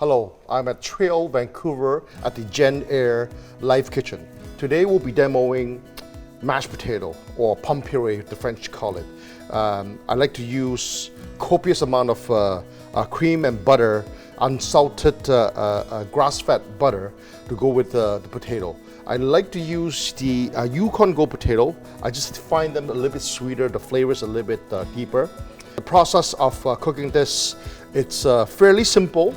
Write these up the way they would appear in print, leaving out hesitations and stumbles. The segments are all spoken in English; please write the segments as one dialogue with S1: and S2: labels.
S1: Hello, I'm at Trail, Vancouver at the JennAir Live Kitchen. Today we'll be demoing mashed potato, or pomme puree, the French call it. I like to use copious amount of cream and butter, unsalted grass-fed butter to go with the potato. I like to use the Yukon Gold potato. I just find them a little bit sweeter, the flavor is a little bit deeper. The process of cooking this, it's fairly simple.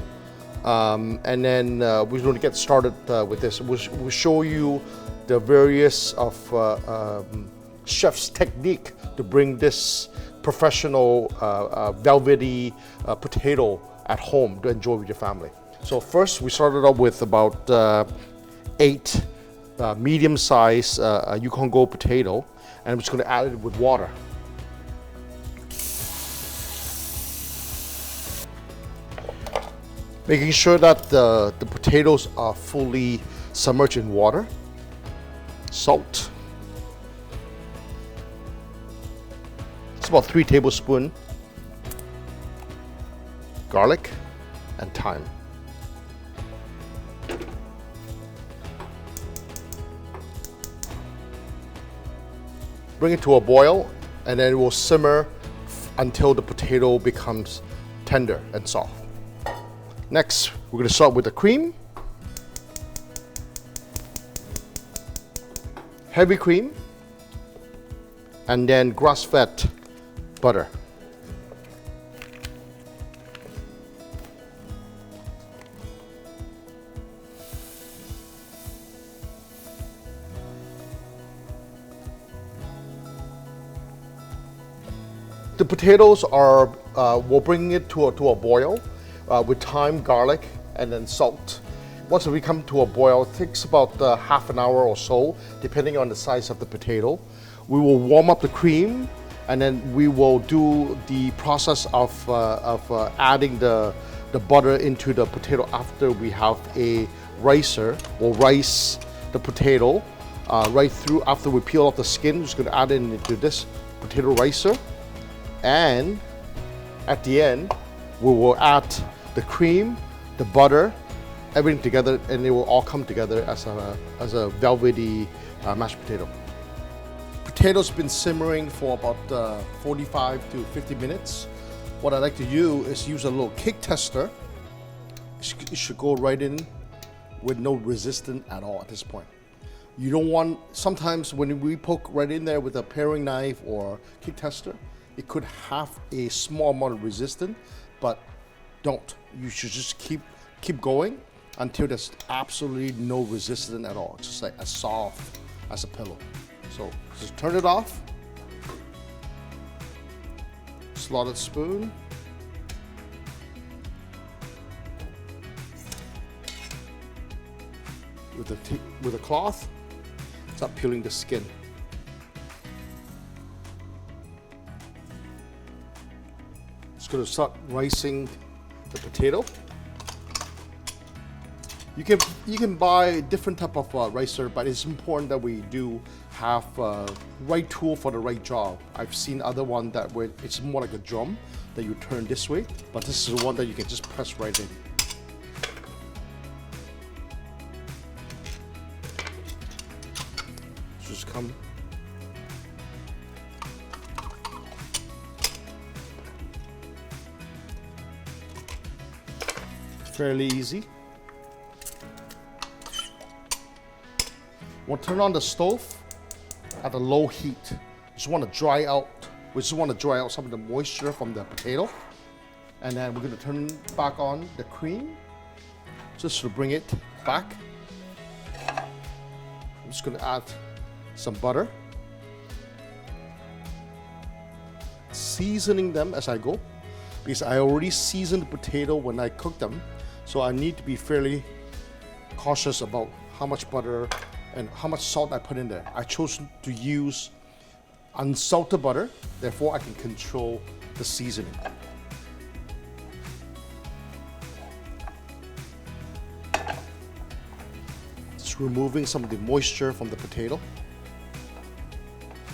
S1: And then we're going to get started with this. We'll show you the various of chef's technique to bring this professional velvety potato at home to enjoy with your family. So first we started off with about 8 medium-sized Yukon Gold potato, and I'm just going to add it with water. Making sure that the potatoes are fully submerged in water. Salt. It's about 3 tablespoons. Garlic and thyme. Bring it to a boil, and then it will simmer until the potato becomes tender and soft. Next, we're going to start with the cream. Heavy cream, and then grass-fed butter. The potatoes are, we'll bring it to a boil with thyme, garlic, and then salt. Once we come to a boil, it takes about half an hour or so, depending on the size of the potato. We will warm up the cream, and then we will do the process of adding the butter into the potato after we have a ricer. We'll rice the potato right through. After we peel off the skin, we're just going to add it into this potato ricer. And at the end, we will add the cream, the butter, everything together, and it will all come together as a velvety mashed potato. Potatoes have been simmering for about 45 to 50 minutes. What I like to do is use a little kick tester. It should go right in with no resistance at all at this point. You don't want, sometimes when we poke right in there with a paring knife or kick tester, it could have a small amount of resistance, but don't. You should just keep going until there's absolutely no resistance at all. It's just like as soft as a pillow. So just turn it off. Slotted spoon. With a cloth, start peeling the skin. Just going to start ricing the potato. You can buy different type of ricer, but it's important that we do have right tool for the right job. I've seen other one that where it's more like a drum that you turn this way, but this is the one that you can just press right in. Just come. Fairly easy. We'll turn on the stove at a low heat. We just want to dry out some of the moisture from the potato. And then we're going to turn back on the cream just to bring it back. I'm just going to add some butter. Seasoning them as I go, because I already seasoned the potato when I cooked them. So I need to be fairly cautious about how much butter and how much salt I put in there. I chose to use unsalted butter, therefore I can control the seasoning. Just removing some of the moisture from the potato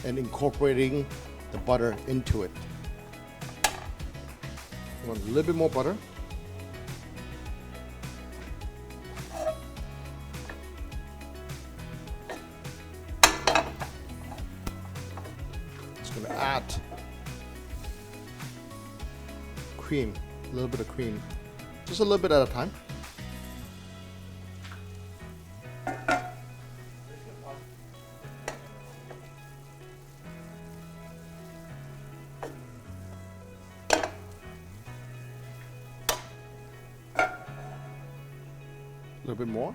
S1: and incorporating the butter into it. I want a little bit more butter. cream, a little bit of cream. Just a little bit at a time. A little bit more.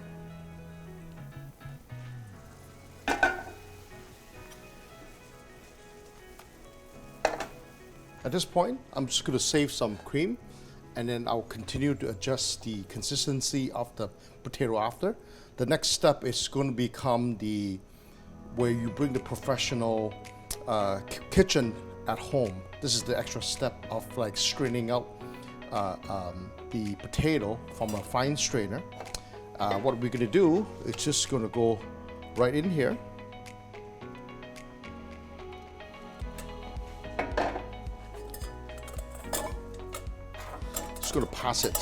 S1: At this point, I'm just going to save some cream, and then I'll continue to adjust the consistency of the potato after. The next step is going to become where you bring the professional kitchen at home. This is the extra step of like straining out the potato from a fine strainer. What we're going to do is just going to go right in here. Just going to pass it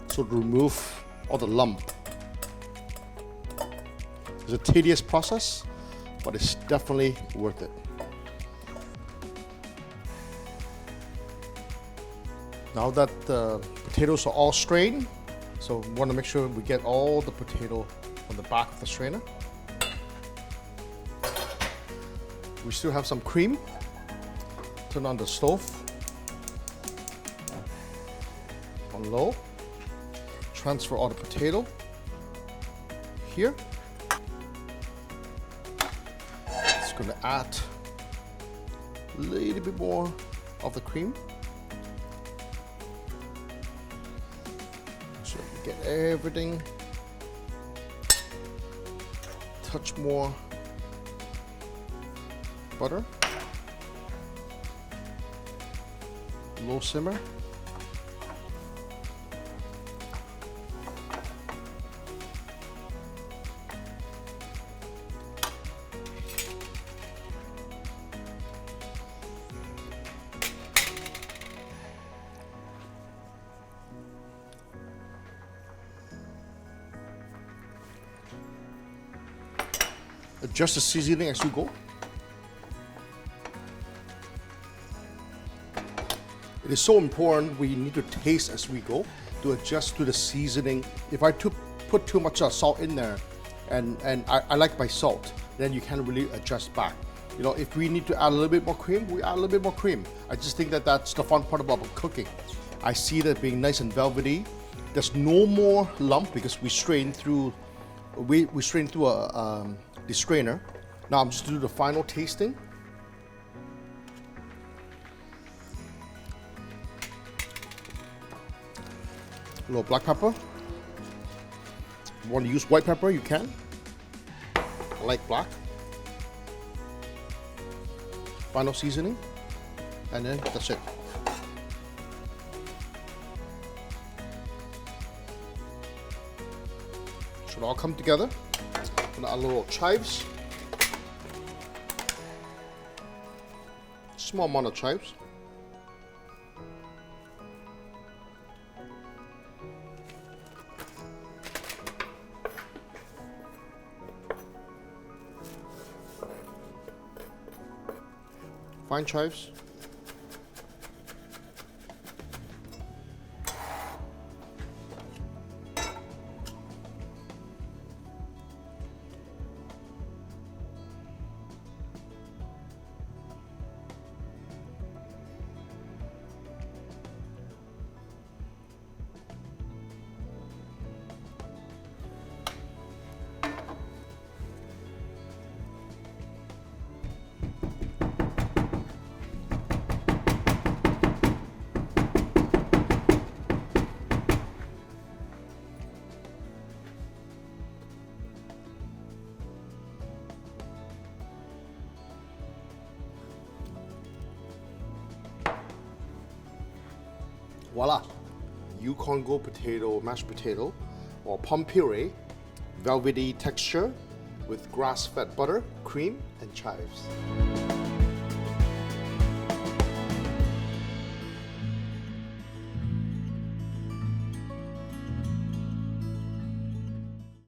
S1: so to remove all the lump. It's a tedious process, but it's definitely worth it. Now that the potatoes are all strained, so we want to make sure we get all the potato on the back of the strainer. We still have some cream. Turn on the stove on low. Transfer all the potato here. Just going to add a little bit more of the cream. So we get everything. Touch more butter. Low simmer. Adjust the seasoning as you go. It is so important we need to taste as we go to adjust to the seasoning. If I put too much salt in there, and I like my salt, then you can't really adjust back. You know, if we need to add a little bit more cream, we add a little bit more cream. I just think that that's the fun part about cooking. I see that being nice and velvety. There's no more lump because we strain through the strainer. Now I'm just doing the final tasting. A little black pepper. If you want to use white pepper, you can. I like black. Final seasoning, and then that's it. Should all come together. I'm gonna add a little chives. Small amount of chives. Fine chives. Voila! Yukon Gold potato, mashed potato, or pomme puree, velvety texture with grass-fed butter, cream, and chives.